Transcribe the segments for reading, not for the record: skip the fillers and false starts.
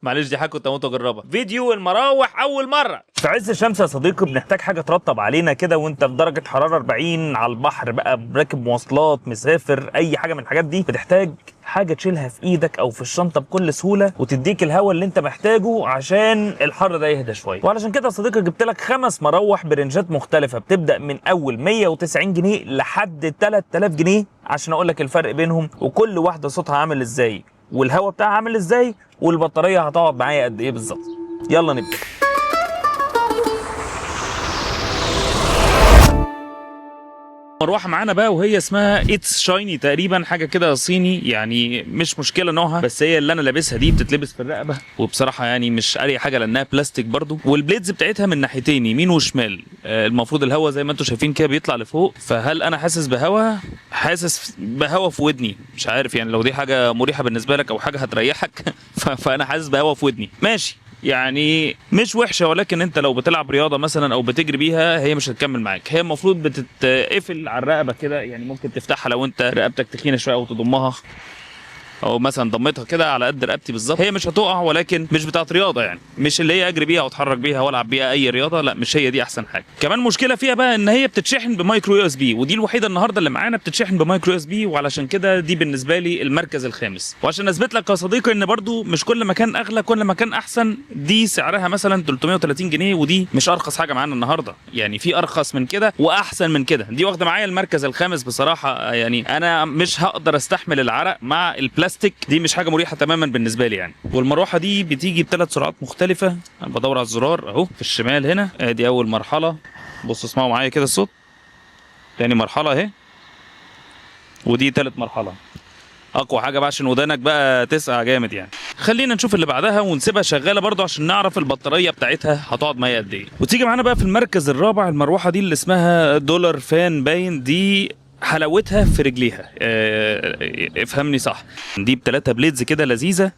معلش دي حاجه كنت هموت اجربها. فيديو المراوح اول مره في عز الشمس يا صديقي بنحتاج حاجه ترطب علينا كده، وانت في درجه حراره 40 على البحر بقى، راكب مواصلات، مسافر، اي حاجه من الحاجات دي، بتحتاج حاجه تشيلها في ايدك او في الشنطه بكل سهوله وتديك الهواء اللي انت محتاجه عشان الحر ده يهدى شويه. وعلشان كده يا صديقي جبت لك 5 مراوح برنجات مختلفه، بتبدا من اول 190 جنيه لحد 3000 جنيه عشان اقول لك الفرق بينهم، وكل واحده صوتها عامل ازاي والهواء بتاعها عامل ازاي والبطاريه هتقعد معايا قد ايه بالظبط. يلا نبدا. مروحه معانا بقى وهي اسمها اتس شايني تقريبا، حاجه كده صيني يعني، مش مشكله نوعها، بس هي اللي انا لابسها دي بتتلبس في الرقبه، وبصراحه يعني مش اريح حاجه لانها بلاستيك برضو، والبليدز بتاعتها من ناحيتين يمين وشمال. المفروض الهواء زي ما انتم شايفين كده بيطلع لفوق، فهل انا حاسس بهواء؟ حاسس بهواء في ودني، مش عارف يعني لو دي حاجه مريحه بالنسبه لك او حاجه هتريحك فانا حاسس بهواء في ودني. ماشي يعني مش وحشه، ولكن انت لو بتلعب رياضه مثلا او بتجري بيها هي مش هتكمل معاك. هي المفروض بتتقفل على الرقبه كده، يعني ممكن تفتحها لو انت رقبتك تخينه شويه او تضمها، او مثلا ضمتها كده على قد رقبتي بالظبط. هي مش هتقع، ولكن مش بتاعت رياضه يعني، مش اللي هي اجري بيها واتحرك بيها والعب بيها اي رياضه، لا مش هي دي احسن حاجه. كمان مشكله فيها بقى ان هي بتتشحن بمايكرو يو اس بي، ودي الوحيده النهارده اللي معانا بتتشحن بمايكرو يو اس بي، وعلشان كده دي بالنسبه لي المركز الخامس. وعشان اثبت لك يا صديقي ان برضو مش كل مكان اغلى كل مكان احسن، دي سعرها مثلا 330 جنيه، ودي مش ارخص حاجه معانا النهارده، يعني في ارخص من كده واحسن من كده. دي واخده معايا المركز الخامس بصراحه، يعني انا مش هقدر استحمل العرق مع البلاستيك، دي مش حاجه مريحه تماما بالنسبه لي يعني. والمروحه دي بتيجي ب3 سرعات مختلفه، انا بدور على الزرار اهو في الشمال هنا، ادي اول مرحله، بصوا اسمعوا معايا كده الصوت. تاني مرحله اهي، ودي تالت مرحله. اقوى حاجه بقى عشان ودانك بقى تسقع جامد يعني. خلينا نشوف اللي بعدها ونسيبها شغاله برضو عشان نعرف البطاريه بتاعتها هتقعد معايا قد ايه. وتيجي معانا بقى في المركز الرابع المروحه دي اللي اسمها دولار فان باين، دي حلاوتها في رجليها، افهمني صح، دي ب3 بليدز كده لذيذه،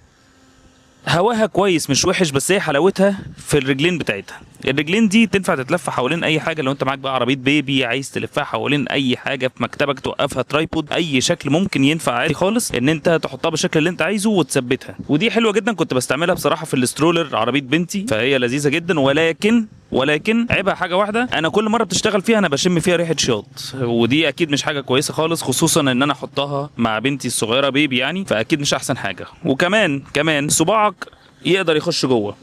هواها كويس مش وحش، بس هي حلاوتها في الرجلين بتاعتها. الرجلين دي تنفع تتلف حوالين اي حاجه، لو انت معاك بقى عربيه بيبي عايز تلفها حوالين اي حاجه في مكتبك، توقفها ترايبود، اي شكل ممكن ينفع عادي خالص ان انت تحطها بالشكل اللي انت عايزه وتثبتها. ودي حلوه جدا، كنت بستعملها بصراحه في السترولر عربيه بنتي، فهي لذيذه جدا، ولكن عيبها حاجه واحده، انا كل مره بتشتغل فيها انا بشم فيها ريحه شياط، ودي اكيد مش حاجه كويسه خالص، خصوصا ان انا احطها مع بنتي الصغيره بيبي يعني، فاكيد مش احسن حاجه. وكمان صباعك يقدر يخش جوه،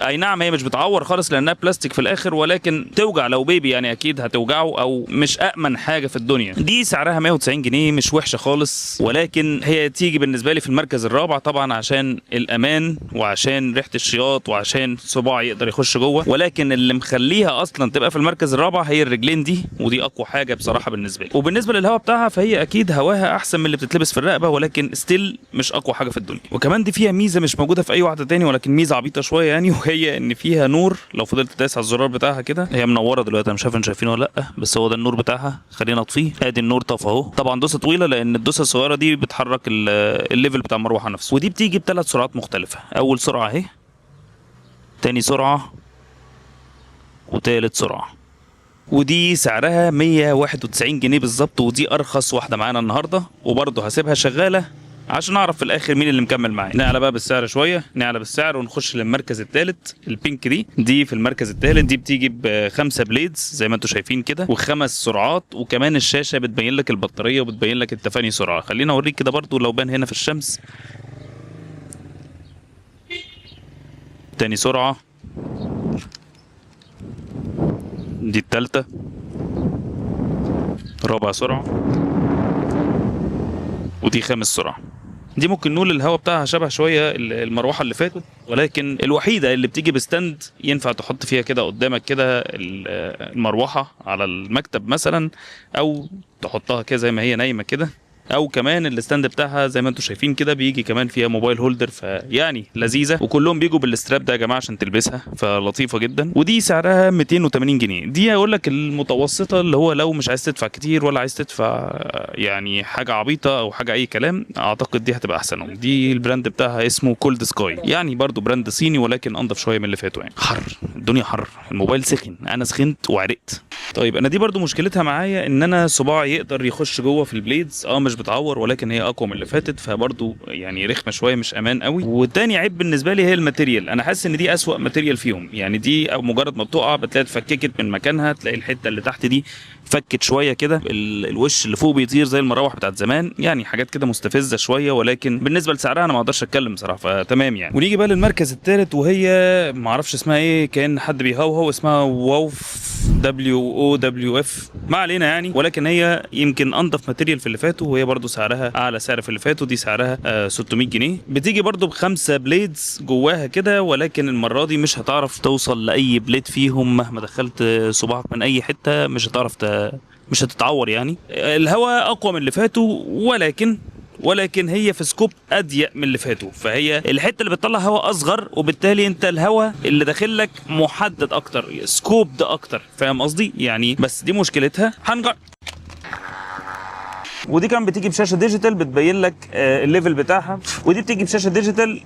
اي نعم هي مش بتعور خالص لانها بلاستيك في الاخر، ولكن توجع لو بيبي يعني، اكيد هتوجعه، او مش امن حاجه في الدنيا. دي سعرها 190 جنيه، مش وحشه خالص، ولكن هي تيجي بالنسبه لي في المركز الرابع طبعا عشان الامان وعشان ريحه الشياط وعشان صباعي يقدر يخش جوه، ولكن اللي مخليها اصلا تبقى في المركز الرابع هي الرجلين دي، ودي اقوى حاجه بصراحه بالنسبه لي. وبالنسبه للهواء بتاعها فهي اكيد هواها احسن من اللي بتتلبس في الرقبه، ولكن ستيل مش اقوى حاجه في الدنيا. وكمان دي فيها ميزه مش موجوده في اي واحده تاني، ولكن ميزه عبيطه شويه يعني، وهي ان فيها نور، لو فضلت دايس على الزرار بتاعها كده، هي منوره دلوقتي انا مش عارف انتوا شايفينه ولا لا، بس هو ده النور بتاعها، خلينا اطفيه، ادي النور طفى اهو. طبعا دوسه طويله لان الدوسه الصغيره دي بتحرك الليفل بتاع المروحه نفسه. ودي بتيجي ب3 سرعات مختلفه، اول سرعه اهي، تاني سرعه، وتالت سرعه. ودي سعرها 191 جنيه بالظبط، ودي ارخص واحده معانا النهارده، وبرضه هسيبها شغاله عشان اعرف في الاخر مين اللي مكمل معايا. نعلى بقى بالسعر شويه، نعلى بالسعر ونخش للمركز الثالث. البينك دي في المركز الثالث، دي بتيجي ب5 بليدز زي ما انتم شايفين كده، و5 سرعات، وكمان الشاشه بتبين لك البطاريه وبتبين لك التفاني سرعه. خلينا اوريك كده برضو لو بان هنا في الشمس. تاني سرعه، دي الثالثه، رابع سرعه، ودي 5 سرعه. دي ممكن نقول الهواء بتاعها شبه شويه المروحه اللي فاتت، ولكن الوحيده اللي بتيجي بستاند ينفع تحط فيها كده قدامك كده المروحه على المكتب مثلا، او تحطها كده زي ما هي نايمه كده، او كمان الستاند بتاعها زي ما انتم شايفين كده بيجي كمان فيها موبايل هولدر، فيعني لذيذه، وكلهم بيجوا بالستراب ده يا جماعه عشان تلبسها، فلطيفه جدا. ودي سعرها 280 جنيه. دي هقول لك المتوسطه، اللي هو لو مش عايز تدفع كتير ولا عايز تدفع يعني حاجه عبيطه او حاجه اي كلام، اعتقد دي هتبقى احسن. دي البراند بتاعها اسمه كولد سكاي، يعني برضو براند صيني ولكن انضف شويه من اللي فاتوا يعني. حر، الدنيا حر، الموبايل سخن، انا سخنت وعرقت. طيب انا دي برضو مشكلتها معايا ان انا صباعي يقدر يخش جوه في البليدز، مش مش بتعور، ولكن هي اقوى من اللي فاتت، فبرضه يعني رخمه شويه، مش امان قوي. والتاني عيب بالنسبه لي هي الماتيريال، انا حاسس ان دي اسوأ ماتيريال فيهم. يعني دي او مجرد ما بتقع بتلاقي اتفككت من مكانها، تلاقي الحته اللي تحت دي فكت شويه كده، الوش اللي فوق بيطير زي المراوح بتاعت زمان، يعني حاجات كده مستفزه شويه، ولكن بالنسبه لسعرها انا ما اقدرش اتكلم بصراحه، فتمام يعني. ونيجي بقى للمركز الثالث، وهي ما اعرفش اسمها ايه، كان حد بيهوهو اسمها ووف WOWF، ما علينا يعني، ولكن هي يمكن انضف ماتيريال في اللي فاتوا، وهي برضو سعرها اعلى سعر في اللي فاتوا. دي سعرها 600 جنيه، بتيجي برضو بخمسه بليدز جواها كده، ولكن المره دي مش هتعرف توصل لاي بليد فيهم مهما دخلت صباعك من اي حته، مش هتتعور يعني. الهواء اقوى من اللي فاتوا، ولكن هي في سكوب اضيق من اللي فاتوا، فهي الحته اللي بتطلع هواء اصغر، وبالتالي انت الهواء اللي داخل لك محدد اكتر، سكوب ده اكتر، فاهم قصدي يعني. بس دي مشكلتها. ودي كمان بتيجي بشاشه ديجيتال بتبين لك الليفل بتاعها، ودي بتيجي بشاشه ديجيتال،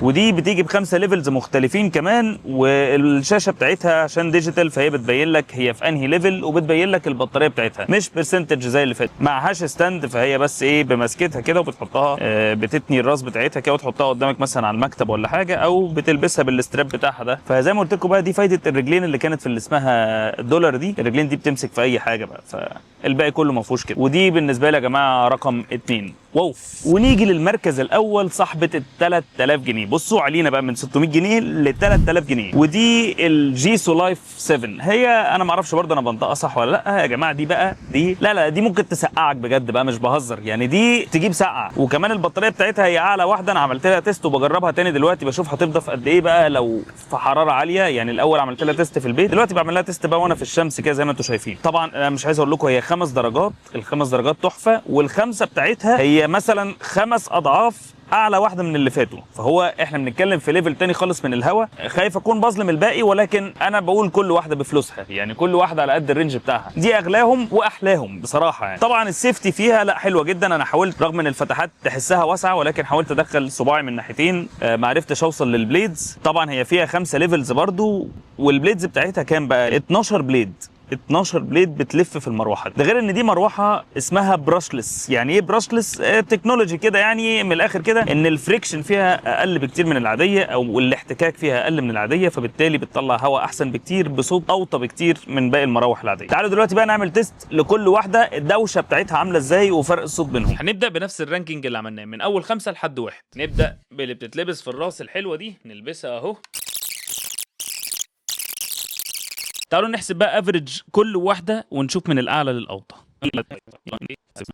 ودي بتيجي ب5 ليفلز مختلفين كمان، والشاشه بتاعتها عشان ديجيتال فهي بتبين لك هي في انهي ليفل، وبتبين لك البطاريه بتاعتها مش برسنتج زي اللي فات. معهاش ستاند، فهي بس ايه بمسكتها كده وبتحطها بتتني الراس بتاعتها كده وتحطها قدامك مثلا على المكتب ولا حاجه، او بتلبسها بالستراب بتاعها ده. فزي ما قلت لكم بقى، دي فايده الرجلين اللي كانت في اللي اسمها دولار دي، الرجلين دي بتمسك في اي حاجه بقى، فالباقي كله ما فيهوش كده. ودي بالنسبه لي يا جماعه رقم 2 ووف. ونيجي للمركز الاول صاحبه ال 3000 جنيه، بصوا علينا بقى من 600 جنيه ل 3000 جنيه، ودي الجيسو لايف 7. هي انا ما اعرفش برضه انا بنطقها صح ولا لا يا جماعه. دي بقى دي لا دي ممكن تسقعك بجد بقى، مش بهزر يعني، دي تجيب سقعه. وكمان البطاريه بتاعتها هي اعلى واحده، انا عملت لها تيست وبجربها تاني دلوقتي، بشوف هتفضى في قد ايه بقى لو في حراره عاليه. يعني الاول عملت لها تيست في البيت، دلوقتي بعمل لها تيست بقى وانا في الشمس كده زي ما انتم شايفين. طبعا انا مش عايز اقول لكم هي 5 درجات، ال5 درجات تحفه، والخمسه بتاعتها هي مثلا 5 اضعاف اعلى واحده من اللي فاتوا. فهو احنا بنتكلم في ليفل تاني خالص من الهوا. خايف اكون بظلم الباقي، ولكن انا بقول كل واحده بفلوسها، يعني كل واحده على قد الرينج بتاعها. دي اغلاهم واحلاهم بصراحه يعني. طبعا السيفتي فيها لا حلوه جدا، انا حاولت رغم ان الفتحات تحسها واسعه، ولكن حاولت ادخل صباعي من ناحيتين، ما عرفتش اوصل للبليدز. طبعا هي فيها 5 ليفلز برضو، والبليدز بتاعتها كام بقى؟ 12 بليد، 12 بليد بتلف في المروحه. ده غير ان دي مروحه اسمها براشلس. يعني ايه براشلس؟ تكنولوجي كده يعني، من الاخر كده ان الفريكشن فيها اقل بكتير من العاديه، او الاحتكاك فيها اقل من العاديه، فبالتالي بتطلع هواء احسن بكتير بصوت اوطى بكتير من باقي المراوح العاديه. تعالوا دلوقتي بقى نعمل تيست لكل واحده، الدوشه بتاعتها عامله ازاي وفرق الصوت بينهم. هنبدا بنفس الرانكينج اللي عملناه من اول 5 لحد 1. نبدا باللي بتتلبس في الراس الحلوه دي، نلبسها اهو. تعالوا نحسب بقى افريج كل واحده ونشوف من الاعلى للاوطى.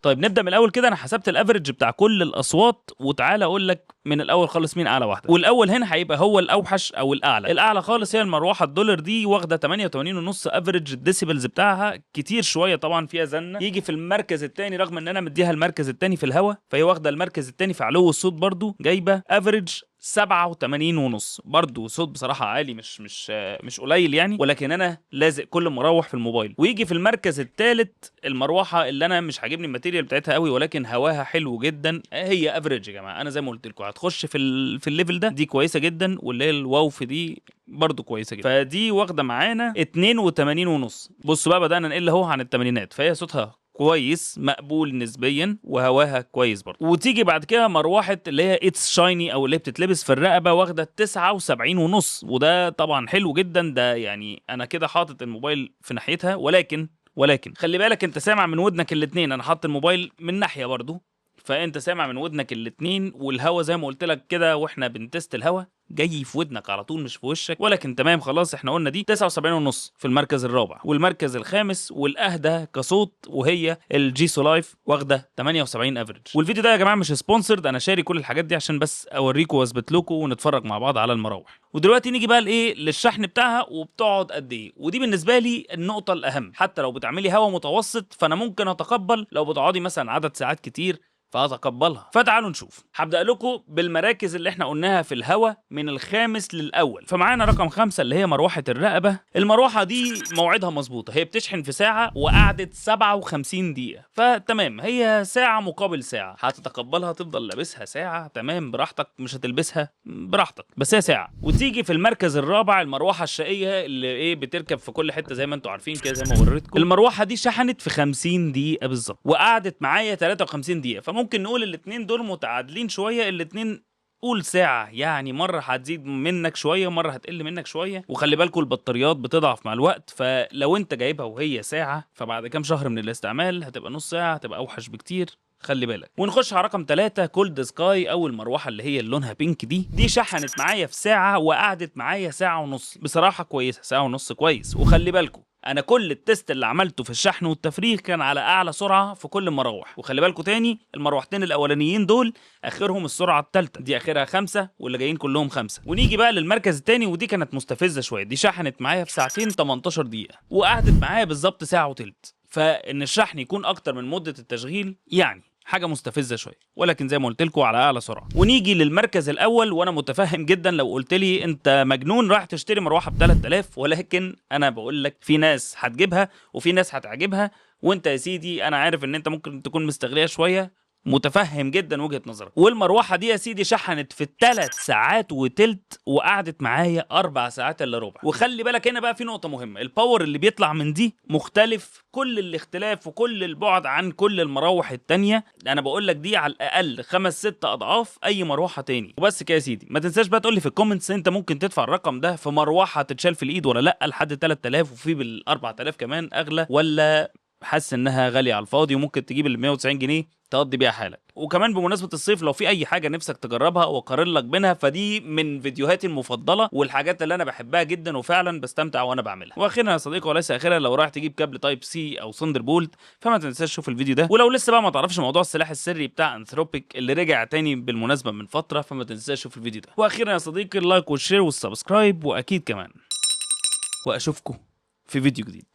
طيب نبدا من الاول كده. انا حسبت الافريج بتاع كل الاصوات، وتعالى اقول لك من الاول خالص مين اعلى واحده. والاول هنا هيبقى هو الاوحش او الاعلى. الاعلى خالص هي المروحه الدولار دي، واخده 88.5 افريج. الديسيبلز بتاعها كتير شويه طبعا، فيها زنه. يجي في المركز الثاني، رغم ان انا مديها المركز الثاني في الهوا، فهي واخده المركز الثاني في علو الصوت برضو، جايبه افريج 87.5. برضو صوت بصراحه عالي، مش قليل يعني، ولكن انا لازق كل مروح في الموبايل. ويجي في المركز الثالث المروحه اللي انا مش عاجبني الماتيريال بتاعتها قوي، ولكن هواها حلو جدا. هي افريج يا جماعه، انا زي ما قلت لكم هتخش في الليفل ده، دي كويسه جدا. واللي هي الواوف دي برضو كويسه جدا، فدي واخده معانا 82.5. بصوا بقى بدانا نقل اهو عن الثمانينات، فهي صوتها كويس مقبول نسبيا، وهواها كويس برضه. وتيجي بعد كده مروحه اللي هي اتس شايني، او اللي هي بتتلبس في الرقبه، واخده 79.5، وده طبعا حلو جدا. ده يعني انا كده حاطط الموبايل في ناحيتها، ولكن خلي بالك انت سامع من ودنك الاثنين. انا حاطط الموبايل من ناحيه برضه، فانت سامع من ودنك الاثنين، والهوا زي ما قلت لك كده واحنا بنتست الهوا جاي في ودنك على طول مش في وشك. ولكن تمام خلاص، احنا قلنا دي 79.5 في المركز الرابع. والمركز الخامس والاهدى كصوت وهي الجيسو لايف، واخده 78 افريج. والفيديو ده يا جماعه مش سبونسرد، انا شاري كل الحاجات دي عشان بس اوريكم واثبت لكم ونتفرج مع بعض على المراوح. ودلوقتي نيجي بقى لايه، للشحن بتاعها وبتقعد قد ايه. ودي بالنسبه لي النقطه الاهم. حتى لو بتعملي هوا متوسط، فانا ممكن اتقبل لو بتقعدي مثلا عدد ساعات كتير فهتقبلها. فتعالوا نشوف. هبدأ لكم بالمراكز اللي احنا قلناها في الهوا من الخامس للأول. فمعانا رقم 5 اللي هي مروحة الرقبة. المروحة دي موعدها مظبوطة، هي بتشحن في ساعة وقعدت 57 دقيقة، فتمام هي ساعة مقابل ساعة، هتتقبلها تفضل لابسها ساعة تمام براحتك، مش هتلبسها براحتك، بس هي ساعة. وتيجي في المركز الرابع المروحة الشقية اللي بتركب في كل حتة زي ما انتوا عارفين كده زي ما وريتكم. المروحة دي شحنت في 50 دقيقة بالظبط وقعدت معايا 53 دقيقة، فممكن نقول الاتنين دول متعادلين شوية، الاتنين قول ساعة، يعني مرة هتزيد منك شوية ومرة هتقل منك شوية. وخلي بالكم البطاريات بتضعف مع الوقت، فلو انت جايبها وهي ساعة فبعد كام شهر من الاستعمال هتبقى نص ساعة، هتبقى اوحش بكتير، خلي بالك. ونخش على رقم 3 كولد سكاي او المروحه اللي هي لونها بينك دي شحنت معايا في ساعه وقعدت معايا ساعه ونص، بصراحه كويسه، ساعه ونص كويس. وخلي بالكم انا كل التست اللي عملته في الشحن والتفريغ كان على اعلى سرعه في كل المراوح. وخلي بالكم تاني المروحتين الاولانيين دول اخرهم السرعه الثالثه، دي اخرها 5 واللي جايين كلهم 5. ونيجي بقى للمركز الثاني ودي كانت مستفزه شويه، دي شحنت معايا في ساعتين 18 دقيقه وقعدت معايا بالظبط ساعه وثلث. فان الشحن يكون اكتر من مده التشغيل يعني حاجه مستفزه شويه، ولكن زي ما قلت لكم على اعلى سرعه. ونيجي للمركز الاول، وانا متفهم جدا لو قلت لي انت مجنون رايح تشتري مروحه ب 3000، ولكن انا بقول لك في ناس هتجيبها وفي ناس هتعجبها، وانت يا سيدي انا عارف ان انت ممكن تكون مستغليها شويه، متفهم جدا وجهة نظرك. والمروحة دي يا سيدي شحنت في 3 ساعات وتلت وقعدت معايا 4 ساعات الا ربع. وخلي بالك هنا بقى في نقطة مهمة، الباور اللي بيطلع من دي مختلف كل الاختلاف وكل البعد عن كل المراوح التانية. انا بقول لك دي على الاقل 5-6 اضعاف اي مروحة تاني. وبس كده يا سيدي، ما تنساش بقى تقول لي في الكومنتس انت ممكن تدفع الرقم ده في مروحة تتشال في الايد ولا لا لحد 3000 وفي بال 4000 كمان اغلى، ولا حاسس انها غاليه على الفاضي وممكن تجيب ال 190 جنيه تقضي بيها حالك. وكمان بمناسبه الصيف لو في اي حاجه نفسك تجربها واقارن لك بينها، فدي من فيديوهاتي المفضله والحاجات اللي انا بحبها جدا وفعلا بستمتع وانا بعملها. واخيرا يا صديقي وليس اخيرا، لو رايح تجيب كابل تايب سي او ساندر بولت فما تنساش تشوف الفيديو ده. ولو لسه بقى ما تعرفش موضوع السلاح السري بتاع انثروبيك اللي رجع تاني بالمناسبه من فتره، فما تنساش تشوف الفيديو ده. واخيرا يا صديقي اللايك والشير والسبسكرايب واكيد كمان، واشوفكم في فيديو جديد.